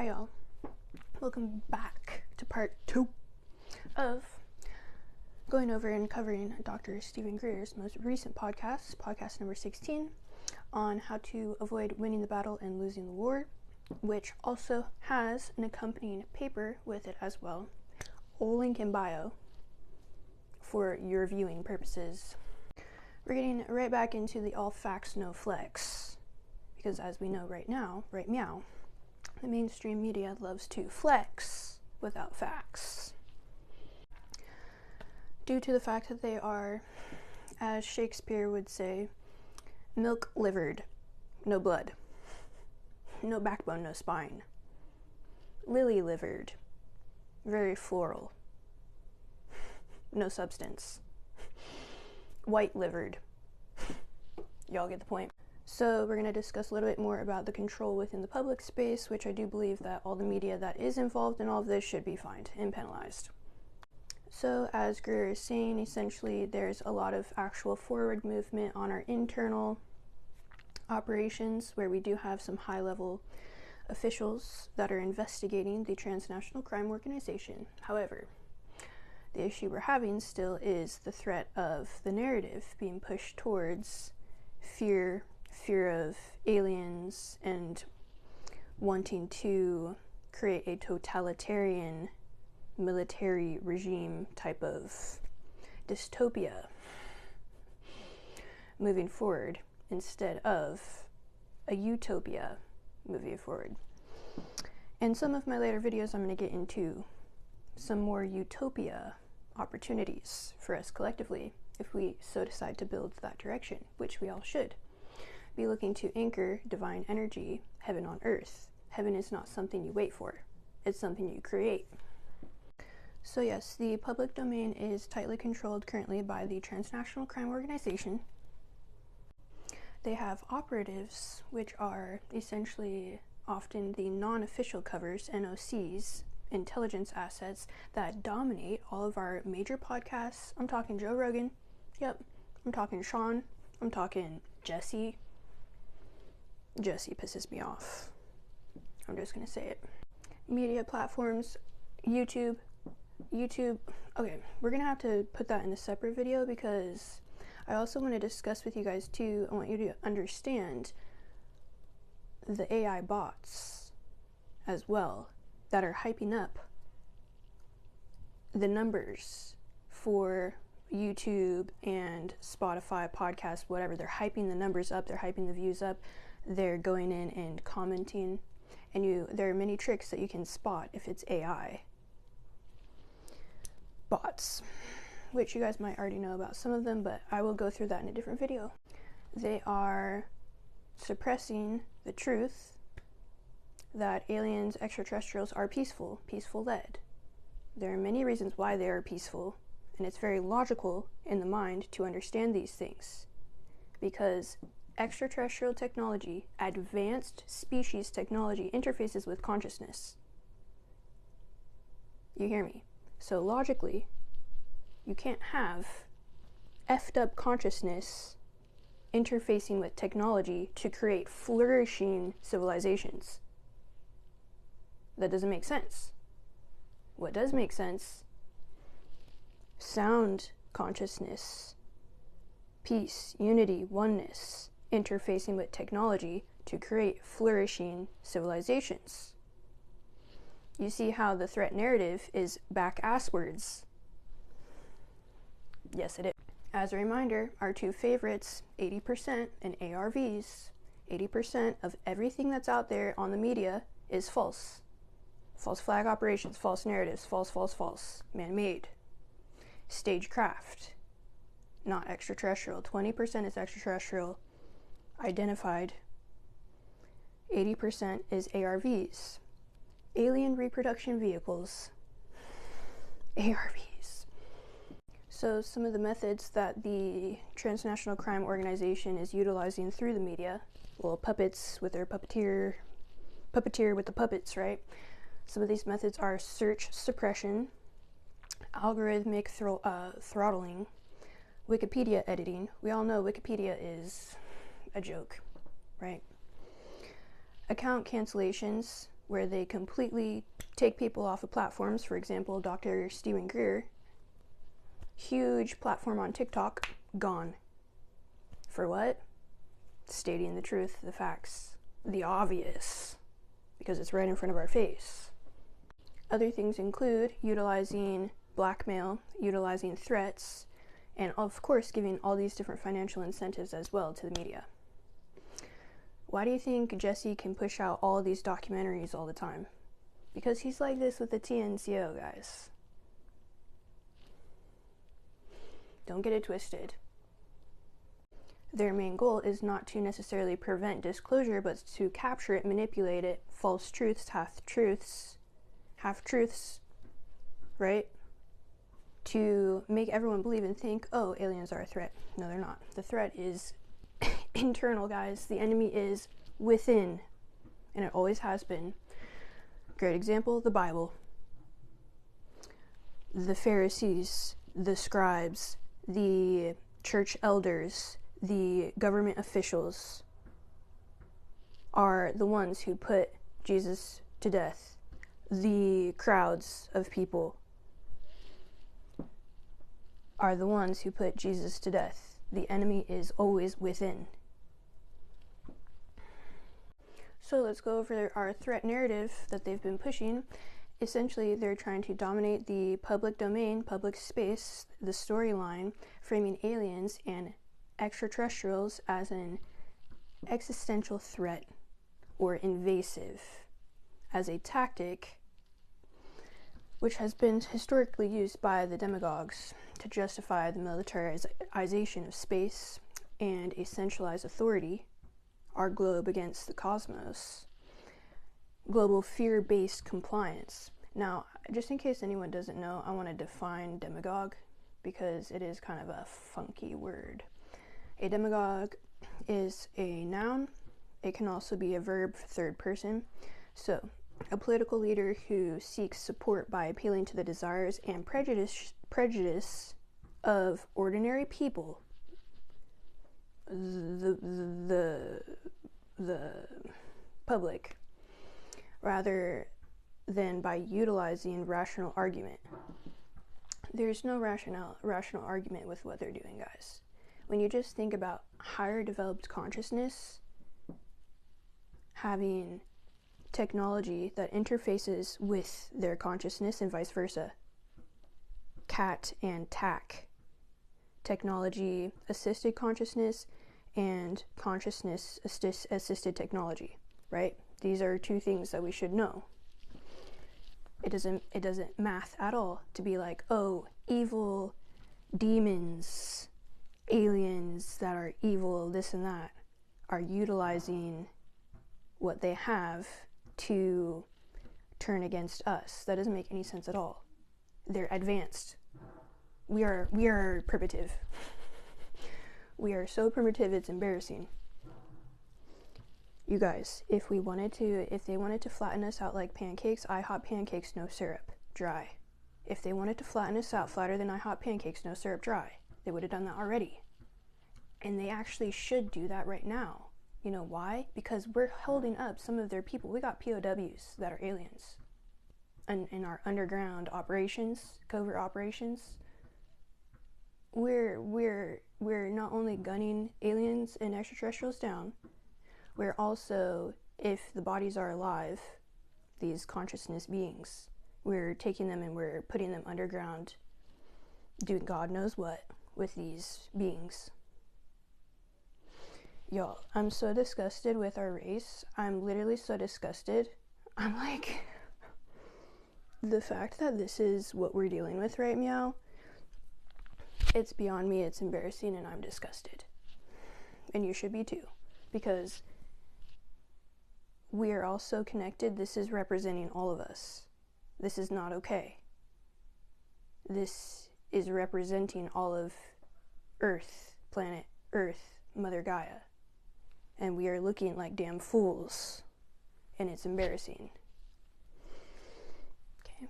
Hi y'all, welcome back to part 2 of going over and covering Dr. Stephen Greer's most recent podcast number 16, on how to avoid winning the battle and losing the war, which also has an accompanying paper with it as well. I'll link in bio for your viewing purposes. We're getting right back into the all facts, no flex, because as we know right now, right meow, the mainstream media loves to flex without facts. Due to the fact that they are, as Shakespeare would say, milk-livered, no blood, no backbone, no spine, lily-livered, very floral, no substance, white-livered. Y'all get the point. So we're going to discuss a little bit more about the control within the public space, which I do believe that all the media that is involved in all of this should be fined and penalized. So as Greer is saying, essentially there's a lot of actual forward movement on our internal operations, where we do have some high-level officials that are investigating the transnational crime organization. However, the issue we're having still is the threat of the narrative being pushed towards fear of aliens and wanting to create a totalitarian military regime type of dystopia moving forward, instead of a utopia moving forward. In some of my later videos, I'm going to get into some more utopia opportunities for us collectively, if we so decide to build that direction, which we all should. Be looking to anchor divine energy, heaven on earth. Heaven is not something you wait for, it's something you create. So yes, the public domain is tightly controlled currently by the transnational crime organization. They have operatives, which are essentially often the non-official covers, NOCs, intelligence assets, that dominate all of our major podcasts. I'm talking Joe Rogan, yep, I'm talking Sean, I'm talking Jesse. Jesse pisses me off. I'm just gonna say it. Media platforms, YouTube. Okay, we're gonna have to put that in a separate video, because I also want to discuss with you guys too. I want you to understand the AI bots as well that are hyping up the numbers for YouTube and Spotify, podcast, whatever. They're hyping the numbers up, they're hyping the views up, they're going in and commenting, and there are many tricks that you can spot if it's AI bots, which you guys might already know about some of them, but I will go through that in a different video. They are suppressing the truth that aliens, extraterrestrials are peaceful-led. There are many reasons why they are peaceful, and it's very logical in the mind to understand these things, because extraterrestrial technology, advanced species technology, interfaces with consciousness. You hear me? So logically, you can't have effed up consciousness interfacing with technology to create flourishing civilizations. That doesn't make sense. What does make sense? Sound consciousness, peace, unity, oneness, interfacing with technology to create flourishing civilizations. You see how the threat narrative is back-asswards. Yes, it is. As a reminder, our two favorites, 80% and ARVs. 80% of everything that's out there on the media is false. False flag operations, false narratives, false, man-made. Stagecraft, not extraterrestrial. 20% is extraterrestrial, identified. 80% is ARVs. Alien reproduction vehicles. ARVs. So some of the methods that the transnational crime organization is utilizing through the media, little puppets with their puppeteer with the puppets, right? Some of these methods are search suppression, algorithmic throttling, Wikipedia editing. We all know Wikipedia is a joke, right? Account cancellations, where they completely take people off of platforms. For example, Dr. Stephen Greer, huge platform on TikTok, gone. For what? Stating the truth, the facts, the obvious, because it's right in front of our face. Other things include utilizing blackmail, utilizing threats, and of course giving all these different financial incentives as well to the media. Why do you think Jesse can push out all these documentaries all the time? Because he's like this with the TNCO, guys. Don't get it twisted. Their main goal is not to necessarily prevent disclosure, but to capture it, manipulate it, false truths, half-truths, right? To make everyone believe and think, oh, aliens are a threat. No, they're not. The threat is internal, guys. The enemy is within, and it always has been. Great example, the Bible. The Pharisees, the scribes, the church elders, the government officials are the ones who put Jesus to death. The crowds of people are the ones who put Jesus to death. The enemy is always within. So let's go over our threat narrative that they've been pushing. Essentially, they're trying to dominate the public domain, public space, the storyline, framing aliens and extraterrestrials as an existential threat or invasive, as a tactic which has been historically used by the demagogues to justify the militarization of space and a centralized authority, our globe against the cosmos, global fear-based compliance. Now, just in case anyone doesn't know, I want to define demagogue because it is kind of a funky word. A demagogue is a noun. It can also be a verb for third person. So, a political leader who seeks support by appealing to the desires and prejudice of ordinary people, the public, rather than by utilizing rational argument. There's no rational argument with what they're doing, guys. When you just think about higher developed consciousness having technology that interfaces with their consciousness and vice versa, cat and tack, technology assisted consciousness and consciousness assisted technology, right? These are two things that we should know. It doesn't math at all to be like, oh, evil demons, aliens that are evil, this and that, are utilizing what they have to turn against us. That doesn't make any sense at all. They're advanced. We are primitive. We are so primitive, it's embarrassing. You guys, if they wanted to flatten us out like pancakes, IHOP pancakes, no syrup, dry. If they wanted to flatten us out flatter than IHOP pancakes, no syrup, dry, they would have done that already. And they actually should do that right now. You know why? Because we're holding up some of their people. We got POWs that are aliens. And in our underground operations, covert operations, we're not only gunning aliens and extraterrestrials down, we're also, if the bodies are alive, these consciousness beings, we're taking them and we're putting them underground, doing God knows what with these beings. Y'all, I'm so disgusted with our race. I'm literally so disgusted. I'm like, the fact that this is what we're dealing with right now, it's beyond me, it's embarrassing, and I'm disgusted. And you should be too, because we are all so connected. This is representing all of us. This is not okay. This is representing all of Earth, planet Earth, Mother Gaia. And we are looking like damn fools. And it's embarrassing. Okay.